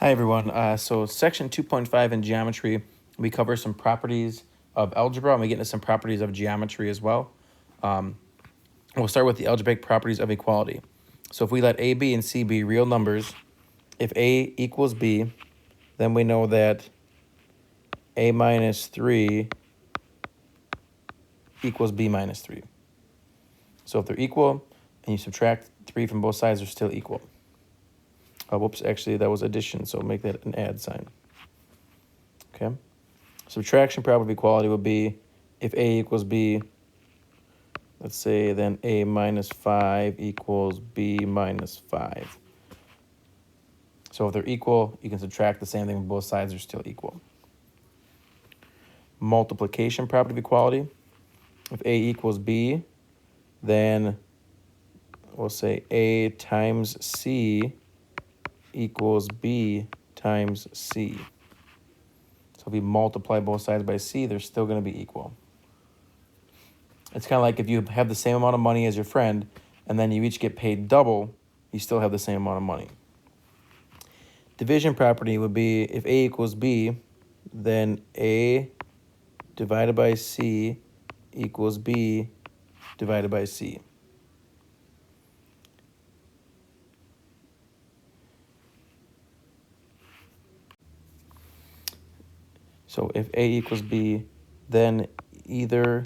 Hi everyone. So section 2.5 in geometry, we cover some properties of algebra and we get into some properties of geometry as well. We'll start with the algebraic properties of equality. So if we let a, b, and c be real numbers, if a equals b, then we know that a minus 3 equals b minus 3. So if they're equal and you subtract 3 from both sides, they're still equal. Whoops, actually that was addition, so make that an add sign. Okay. Subtraction property of equality would be if a equals b, let's say then a minus 5 equals b minus 5. So if they're equal, you can subtract the same thing from both sides, they're still equal. Multiplication property of equality. If a equals b, then we'll say a times c equals b times c. So if we multiply both sides by c, they're still going to be equal. It's kind of like if you have the same amount of money as your friend, and then you each get paid double, you still have the same amount of money. Division property would be if a equals b, then a divided by c equals b divided by c. So if a equals b, then either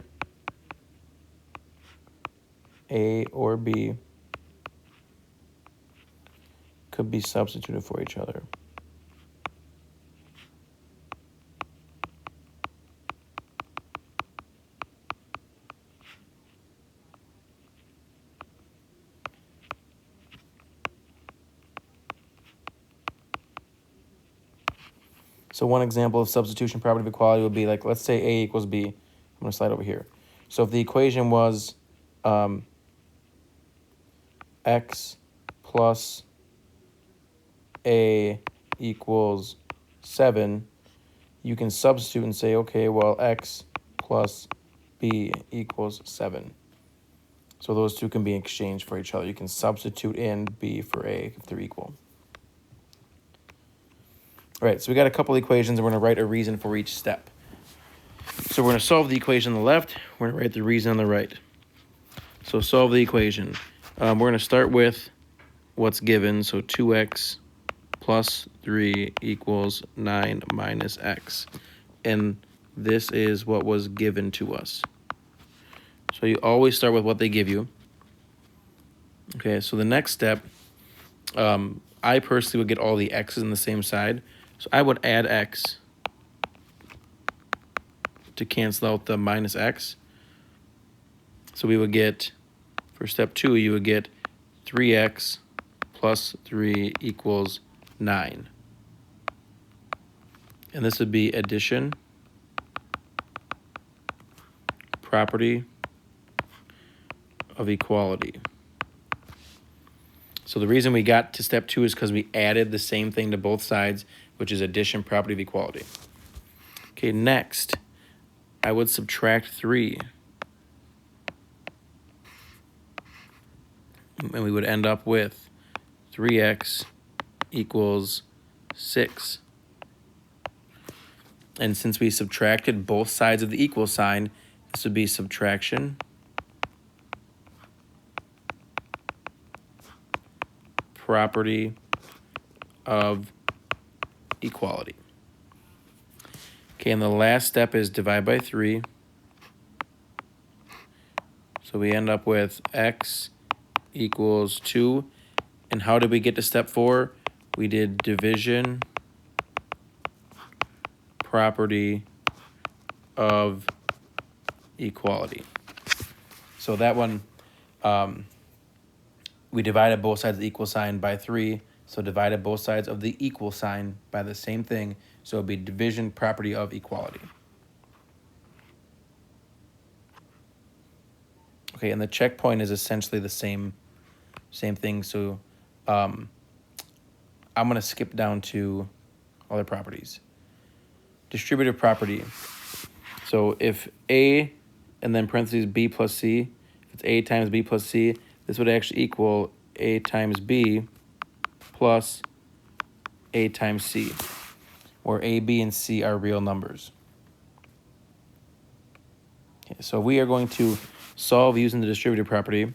a or b could be substituted for each other. So one example of substitution property of equality would be like, let's say a equals b. I'm going to slide over here. So if the equation was x plus a equals 7, you can substitute and say, okay, well, x plus b equals 7. So those two can be exchanged for each other. You can substitute in b for a if they're equal. All right, so we got a couple equations, and we're going to write a reason for each step. So we're going to solve the equation on the left. We're going to write the reason on the right. So solve the equation. We're going to start with what's given. So 2x plus 3 equals 9 minus x. And this is what was given to us. So you always start with what they give you. Okay, so the next step, I personally would get all the x's on the same side. So I would add x to cancel out the minus x. So we would get, for step 2, you would get 3x plus 3 equals 9. And this would be addition, property of equality. So the reason we got to step 2 is because we added the same thing to both sides, which is addition, property of equality. Okay, next, I would subtract 3. And we would end up with 3x equals 6. And since we subtracted both sides of the equal sign, this would be subtraction, property of equality. Okay, and the last step is divide by 3. So we end up with x equals 2. And how did we get to step 4? We did division, property of equality. So that one, we divided both sides of the equal sign by 3. So divided both sides of the equal sign by the same thing. So it would be division, property of equality. Okay, and the checkpoint is essentially the same thing. So I'm going to skip down to other properties. Distributive property. So if a and then parentheses b plus c, if it's a times b plus c, this would actually equal a times b plus A times C, where A, B, and C are real numbers. Okay, so we are going to solve using the distributive property.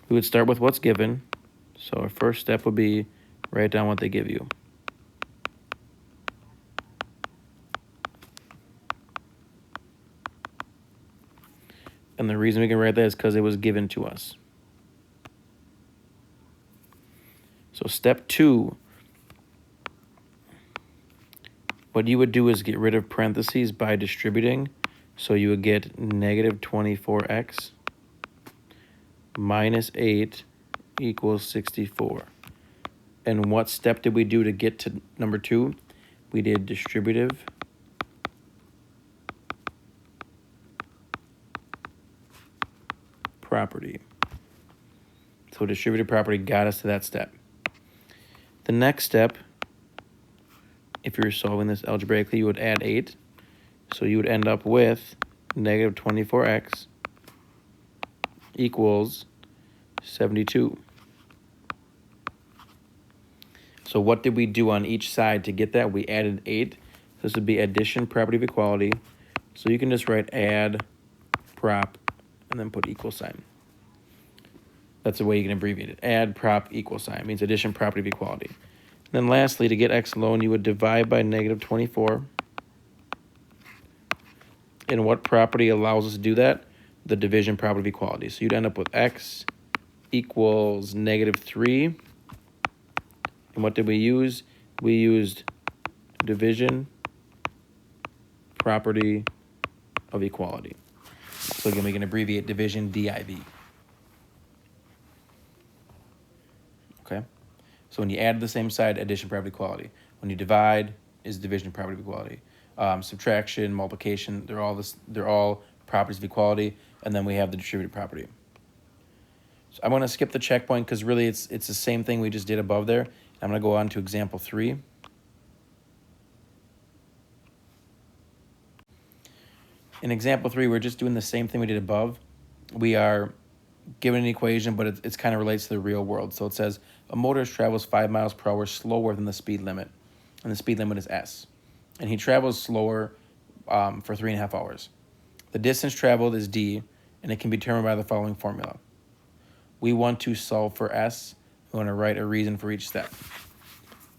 We would start with what's given. So our first step would be write down what they give you. And the reason we can write that is because it was given to us. So step 2, what you would do is get rid of parentheses by distributing. So you would get negative 24x minus 8 equals 64. And what step did we do to get to number 2? We did distributive property. So distributive property got us to that step. The next step, if you're solving this algebraically, you would add 8. So you would end up with negative 24x equals 72. So what did we do on each side to get that? We added 8. So this would be addition property of equality. So you can just write add prop and then put equal sign. That's the way you can abbreviate it. Add prop equal sign means addition property of equality. And then lastly, to get x alone, you would divide by negative 24. And what property allows us to do that? The division property of equality. So you'd end up with x equals negative 3. And what did we use? We used division property of equality. So again, we can abbreviate division DIV. Okay? So when you add the same side, addition property of equality. When you divide, is division property of equality. Subtraction, multiplication, they're all properties of equality. And then we have the distributive property. So I'm going to skip the checkpoint because really it's the same thing we just did above there. I'm going to go on to example 3. In example 3, we're just doing the same thing we did above. We are given an equation, but it's kind of relates to the real world. So it says a motorist travels 5 miles per hour slower than the speed limit, and the speed limit is S. And he travels slower for 3.5 hours. The distance traveled is D, and it can be determined by the following formula. We want to solve for S. We want to write a reason for each step.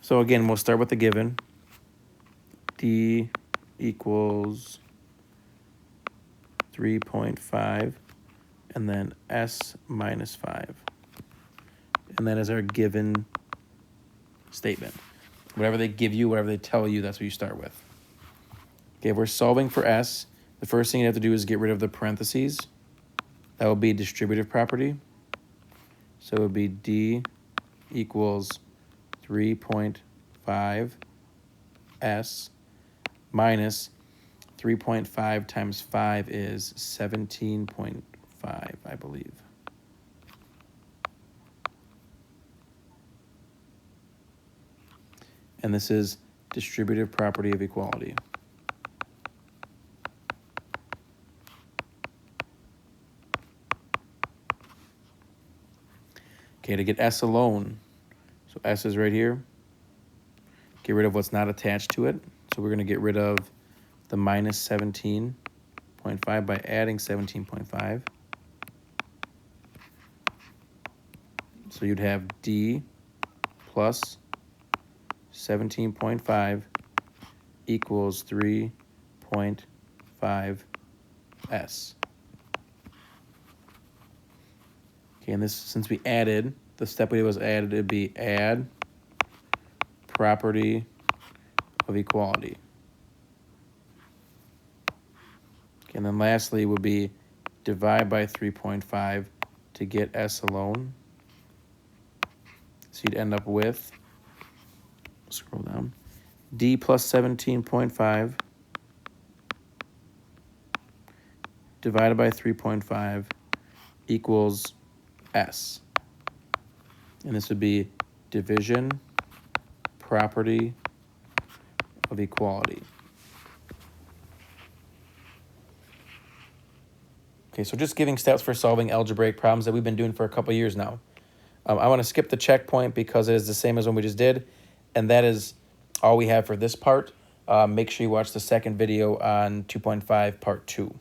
So again, we'll start with the given. D equals 3.5, and then S minus 5. And that is our given statement. Whatever they give you, whatever they tell you, that's what you start with. Okay, if we're solving for S, the first thing you have to do is get rid of the parentheses. That will be distributive property. So it would be D equals 3.5 S minus 3.5 times 5 is 17.5, I believe. And this is distributive property of equality. Okay, to get S alone, so S is right here. Get rid of what's not attached to it. So we're going to get rid of the minus 17.5 by adding 17.5. So you'd have D plus 17.5 equals 3.5 S. Okay, and this, since we added, the step we did was added, it'd be add property of equality. Okay, and then lastly would be divide by 3.5 to get S alone. So you'd end up with, scroll down, D plus 17.5 divided by 3.5 equals S. And this would be division property of equality. Okay, so just giving steps for solving algebraic problems that we've been doing for a couple years now. I want to skip the checkpoint because it is the same as when we just did, and that is all we have for this part. Make sure you watch the second video on 2.5 part 2.